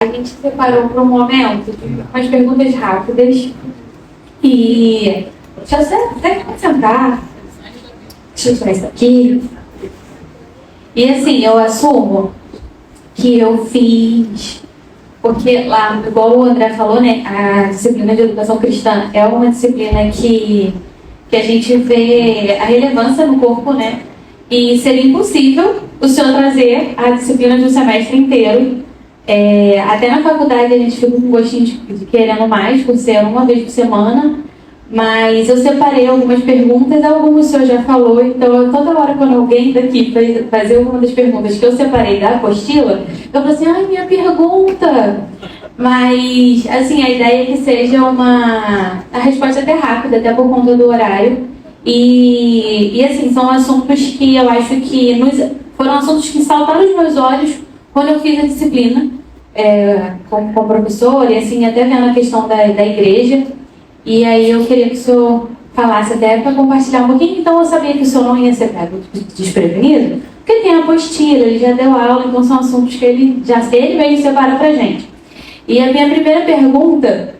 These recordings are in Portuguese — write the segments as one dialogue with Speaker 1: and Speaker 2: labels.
Speaker 1: A gente separou para um momento de umas perguntas rápidas e deixa eu até concentrar. Deixa eu tirar isso aqui. E assim, eu assumo que eu fiz, porque lá, igual o André falou, né, a disciplina de educação cristã é uma disciplina que a gente vê a relevância no corpo, né? E seria impossível o senhor trazer a disciplina de um semestre inteiro. Até na faculdade a gente fica com gostinho de querendo mais, por ser uma vez por semana. Mas eu separei algumas perguntas, algumas o senhor já falou, então toda hora quando alguém daqui fazer alguma das perguntas que eu separei da apostila, eu falo assim, ai, minha pergunta! Mas, assim, a ideia é que seja a resposta até rápida, até por conta do horário. E assim, são assuntos que eu acho que foram assuntos que saltaram os meus olhos quando eu fiz a disciplina como professora, e assim, até vendo a questão da igreja. E aí eu queria que o senhor falasse até para compartilhar um pouquinho. Então eu sabia que o senhor não ia ser pego desprevenido, porque tem a apostila, ele já deu aula, então são assuntos que ele mesmo separa para a gente. E a minha primeira pergunta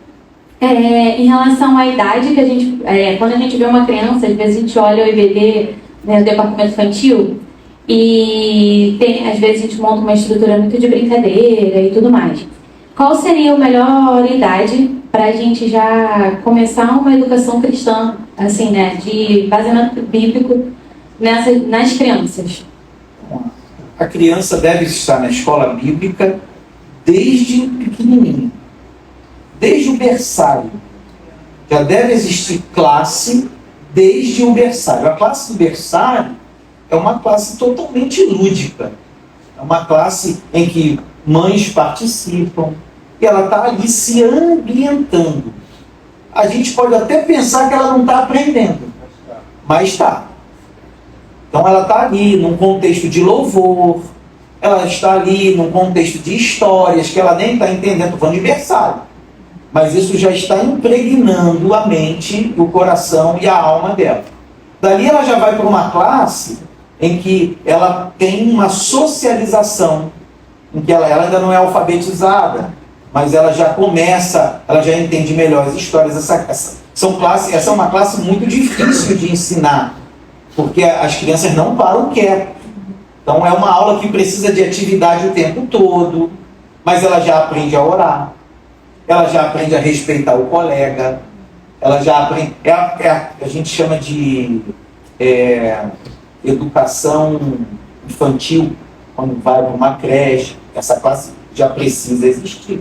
Speaker 1: em relação à idade que a gente, quando a gente vê uma criança, às vezes a gente olha o IBD, né, o departamento infantil, e às vezes a gente monta uma estrutura muito de brincadeira e tudo mais. Qual seria a melhor idade para a gente já começar uma educação cristã, assim, né, de baseamento bíblico nas crianças?
Speaker 2: A criança deve estar na escola bíblica desde pequenininho, desde o berçário. Já deve existir classe desde o berçário. A classe do berçário é uma classe totalmente lúdica. É uma classe em que mães participam e ela está ali se ambientando. A gente pode até pensar que ela não está aprendendo, mas está. Então ela está ali num contexto de louvor, ela está ali num contexto de histórias que ela nem está entendendo, estou falando de berçário. Mas isso já está impregnando a mente, o coração e a alma dela. Dali ela já vai para uma classe em que ela tem uma socialização, em que ela ainda não é alfabetizada, mas ela já começa, ela já entende melhor as histórias. Essa é uma classe muito difícil de ensinar, porque as crianças não param quieto. Então é uma aula que precisa de atividade o tempo todo, mas ela já aprende a orar, ela já aprende a respeitar o colega, ela já aprende, a gente chama de educação infantil, quando vai para uma creche, essa classe já precisa existir.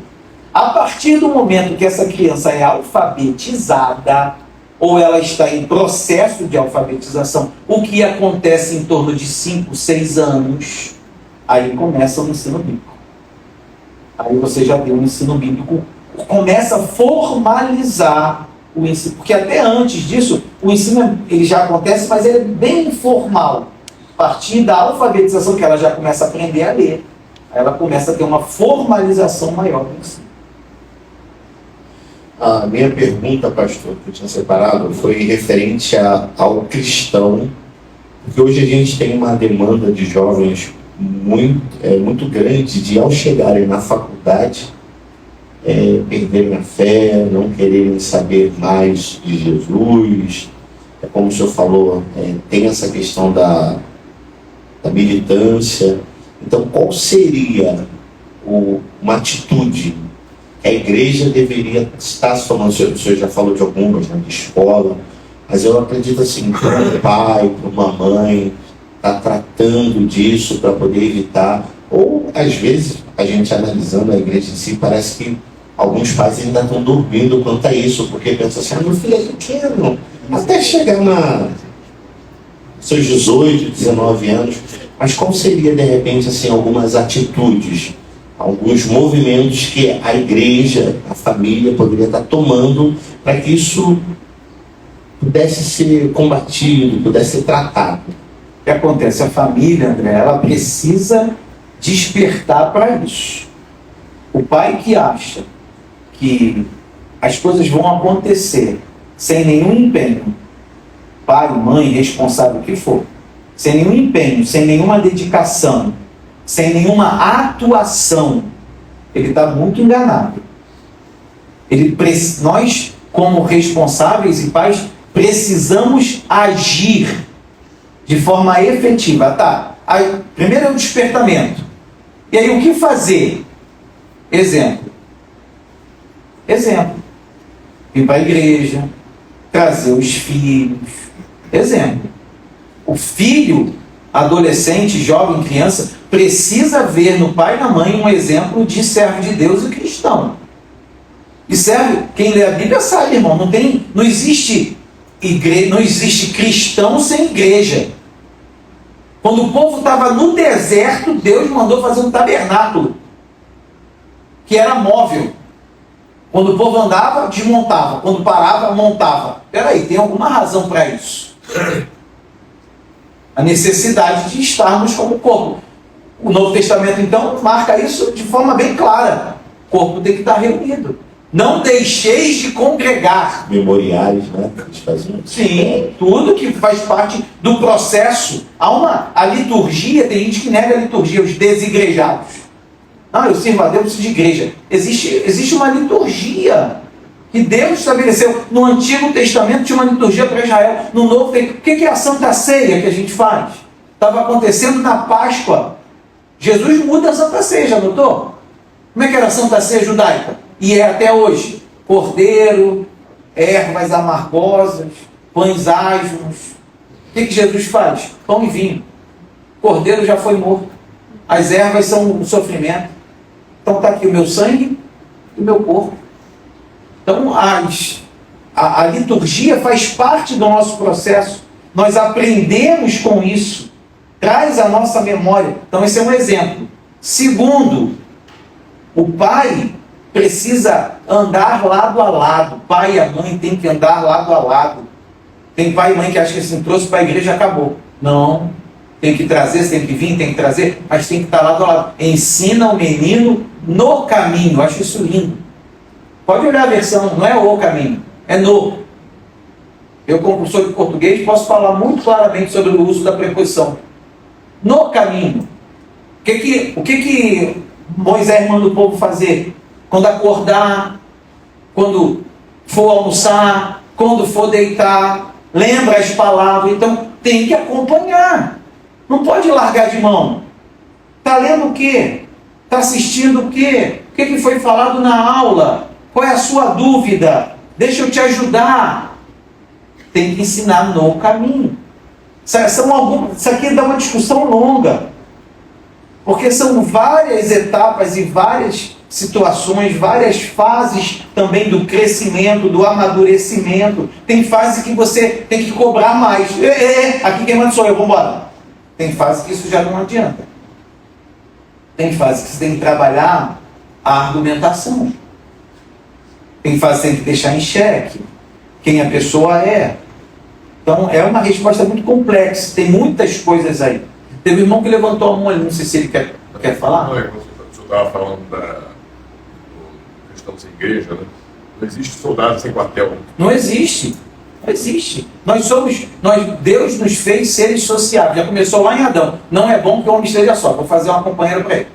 Speaker 2: A partir do momento que essa criança é alfabetizada, ou ela está em processo de alfabetização, o que acontece em torno de 5, 6 anos, aí começa o ensino bíblico. Aí você já tem o ensino bíblico, começa a formalizar o ensino, porque até antes disso, o ensino ele já acontece, mas ele é bem informal. A partir da alfabetização, que ela já começa a aprender a ler, aí ela começa a ter uma formalização maior do ensino.
Speaker 3: A minha pergunta, pastor, que eu tinha separado, foi referente ao cristão, porque hoje a gente tem uma demanda de jovens muito grande de, ao chegarem na faculdade, perderem a fé, não quererem saber mais de Jesus. Como o senhor falou, tem essa questão da militância. Então, qual seria uma atitude que a igreja deveria estar se tomando? O senhor já falou de algumas, né, de escola, mas eu acredito assim, que um pai, uma mãe está tratando disso para poder evitar, ou às vezes a gente analisando a igreja em si, parece que alguns pais ainda estão dormindo quanto a isso, porque pensam assim, meu filho é pequeno, até chegar seus 18, 19 anos, mas qual seria de repente assim, algumas atitudes, alguns movimentos que a igreja, a família poderia estar tomando para que isso pudesse ser combatido, pudesse ser tratado?
Speaker 2: O que acontece? A família, André, ela precisa despertar para isso. O pai que acha que as coisas vão acontecer sem nenhum empenho, pai, mãe, responsável que for, sem nenhum empenho, sem nenhuma dedicação, sem nenhuma atuação ele está muito enganado. Nós, como responsáveis e pais, precisamos agir de forma efetiva. Tá? Aí, primeiro é o despertamento. E aí, o que fazer? Exemplo. Ir para a igreja, trazer os filhos. Exemplo. O filho, adolescente, jovem, criança, precisa ver no pai e na mãe um exemplo de servo de Deus e cristão. E servo, quem lê a Bíblia sabe, irmão, não existe cristão sem igreja. Quando o povo estava no deserto, Deus mandou fazer um tabernáculo, que era móvel. Quando o povo andava, desmontava. Quando parava, montava. Peraí, tem alguma razão para isso. A necessidade de estarmos como corpo. O Novo Testamento, então, marca isso de forma bem clara. O corpo tem que estar reunido. Não deixeis de congregar.
Speaker 3: Memoriais, né? Eles faziam.
Speaker 2: Sim, tudo que faz parte do processo. A liturgia, tem gente que nega a liturgia, os desigrejados. Eu sirvo a Deus, preciso de igreja. Existe uma liturgia que Deus estabeleceu. No Antigo Testamento tinha uma liturgia para Israel. No Novo tem. O que é a Santa Ceia que a gente faz? Estava acontecendo na Páscoa. Jesus muda a Santa Ceia, já notou? Como é que era a Santa Ceia judaica? E é até hoje. Cordeiro, ervas amargosas, pães asmos. O que Jesus faz? Pão e vinho. Cordeiro já foi morto. As ervas são um sofrimento. Então está aqui o meu sangue e o meu corpo. Então a liturgia faz parte do nosso processo. Nós aprendemos com isso. Traz a nossa memória. Então esse é um exemplo. Segundo, o pai precisa andar lado a lado. O pai e a mãe têm que andar lado a lado. Tem pai e mãe que acham que assim, trouxe para a igreja e acabou. Não. Tem que trazer, tem que vir, tem que trazer, mas tem que estar lado a lado. Ensina o menino no caminho. Eu acho isso lindo. Pode olhar a versão, não é o caminho, é no. Eu, como professor de português, posso falar muito claramente sobre o uso da preposição. No caminho. O que Moisés manda o povo fazer? Quando acordar, quando for almoçar, quando for deitar, lembra as palavras. Então, tem que acompanhar. Não pode largar de mão. Está lendo o quê? Está assistindo o quê? O que foi falado na aula? Qual é a sua dúvida? Deixa eu te ajudar. Tem que ensinar no caminho. Isso aqui dá uma discussão longa. Porque são várias etapas e várias situações, várias fases também do crescimento, do amadurecimento. Tem fase que você tem que cobrar mais. Aqui quem manda sou eu, vamos embora. Tem fase que isso já não adianta. Tem fase que você tem que trabalhar a argumentação. Tem fase que você tem que deixar em xeque quem a pessoa é. Então é uma resposta muito complexa. Tem muitas coisas aí. Teve um irmão que levantou a mão ali, não sei se ele quer falar.
Speaker 4: Não, o senhor estava falando da questão sem igreja, né? Não existe soldado sem quartel.
Speaker 2: Não existe. Não existe. Deus nos fez seres sociáveis. Já começou lá em Adão. Não é bom que o homem esteja só. Vou fazer uma companheira para ele.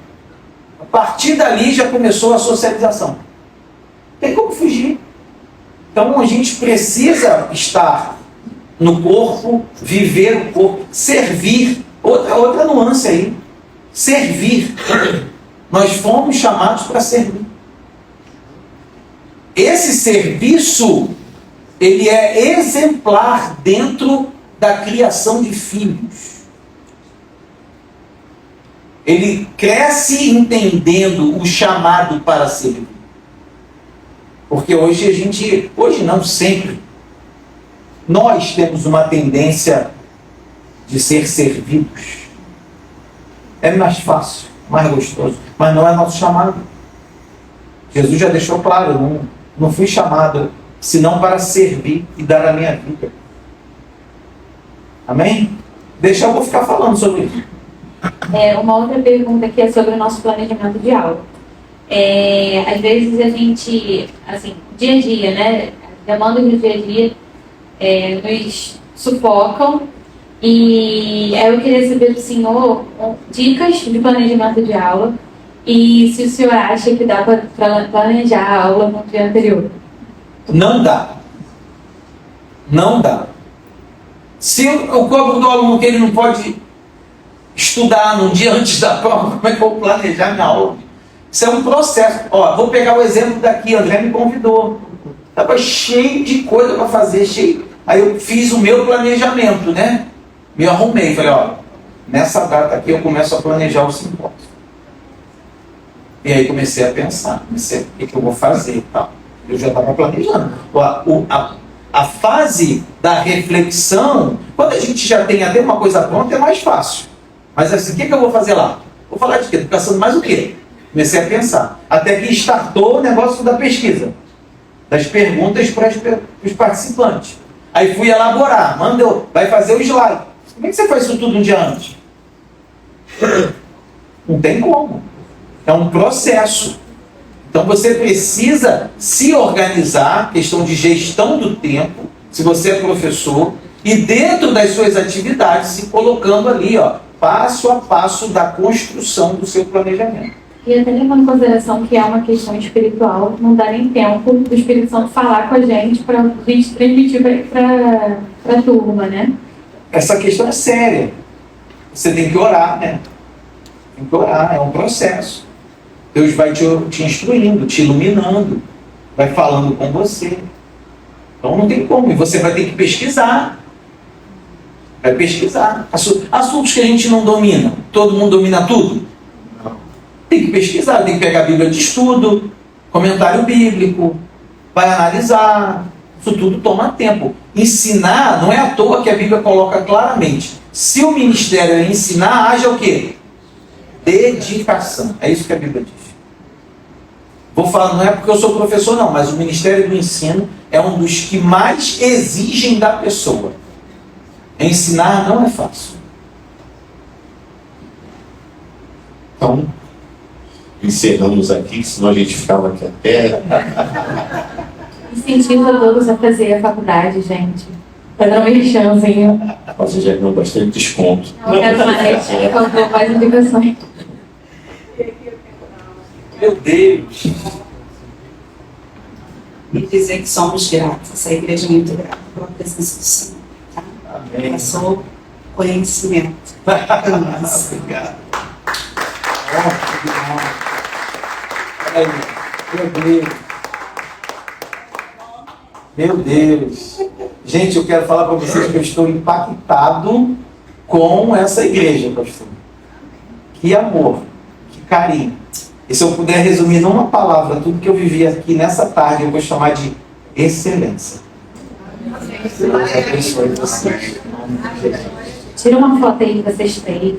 Speaker 2: A partir dali já começou a socialização. Tem como fugir. Então a gente precisa estar no corpo, viver o corpo, servir. Outra nuance aí. Servir. Nós fomos chamados para servir. Esse serviço, ele é exemplar dentro da criação de filhos. Ele cresce entendendo o chamado para servir. Porque hoje não, sempre, nós temos uma tendência de ser servidos. É mais fácil, mais gostoso, mas não é nosso chamado. Jesus já deixou claro, eu não fui chamado senão para servir e dar a minha vida. Amém? Eu vou ficar falando sobre isso.
Speaker 1: Uma outra pergunta aqui é sobre o nosso planejamento de aula. Às vezes a gente, assim, dia a dia, né? Demandas do dia a dia nos sufocam. E eu queria saber do senhor dicas de planejamento de aula E se o senhor acha que dá para planejar a aula no dia anterior?
Speaker 2: Não dá. Não dá. Se eu cobro do aluno que ele não pode estudar no dia antes da prova, como é que eu vou planejar minha aula? Isso é um processo. Ó, vou pegar o exemplo daqui, André me convidou. Estava cheio de coisa para fazer, cheio. Aí eu fiz o meu planejamento, né? Me arrumei, falei, ó, nessa data aqui eu começo a planejar o simpósio. E aí comecei a pensar, o que eu vou fazer e tal. Eu já estava planejando. A fase da reflexão, quando a gente já tem até uma coisa pronta, é mais fácil. Mas assim, o que eu vou fazer lá? Vou falar de quê? Educação mais o quê? Comecei a pensar. Até que startou o negócio da pesquisa. Das perguntas para os participantes. Aí fui elaborar. Vai fazer o slide. Como é que você faz isso tudo um dia antes? Não tem como. É um processo. Então você precisa se organizar, questão de gestão do tempo, se você é professor, e dentro das suas atividades, se colocando ali, ó, passo a passo da construção do seu planejamento.
Speaker 1: E até levando em consideração que é uma questão espiritual, não dá nem tempo do Espírito Santo falar com a gente para a gente transmitir para a turma, né?
Speaker 2: Essa questão é séria. Você tem que orar, né? Tem que orar, é um processo. Deus vai te instruindo, te iluminando, vai falando com você. Então não tem como, e você vai ter que pesquisar. Vai pesquisar. Assuntos que a gente não domina. Todo mundo domina tudo? Não. Tem que pesquisar, tem que pegar a Bíblia de estudo, comentário bíblico, vai analisar. Isso tudo toma tempo. Ensinar, não é à toa que a Bíblia coloca claramente. Se o ministério é ensinar, haja o quê? Dedicação. É isso que a Bíblia diz. Vou falar, não é porque eu sou professor não, mas o Ministério do Ensino é um dos que mais exigem da pessoa. Ensinar não é fácil.
Speaker 3: Então, encerramos aqui, senão a gente ficava aqui até...
Speaker 1: Incentivo a todos a fazer a faculdade, gente. Para dar um merchanzinho.
Speaker 3: Você já ganhou bastante desconto.
Speaker 1: Não quero mais, eu dou mais indicações.
Speaker 2: Meu Deus!
Speaker 5: E dizer que somos gratos, essa igreja é muito grata pela presença do Senhor. Tá?
Speaker 2: Amém.
Speaker 5: Passou conhecimento.
Speaker 2: Obrigado. Ai, meu Deus. Meu Deus. Gente, eu quero falar para vocês que eu estou impactado com essa igreja, pastor. Que amor, que carinho. E se eu puder resumir numa palavra tudo que eu vivi aqui nessa tarde, eu vou chamar de excelência. Deus abençoe vocês.
Speaker 1: Tira uma foto aí que vocês três.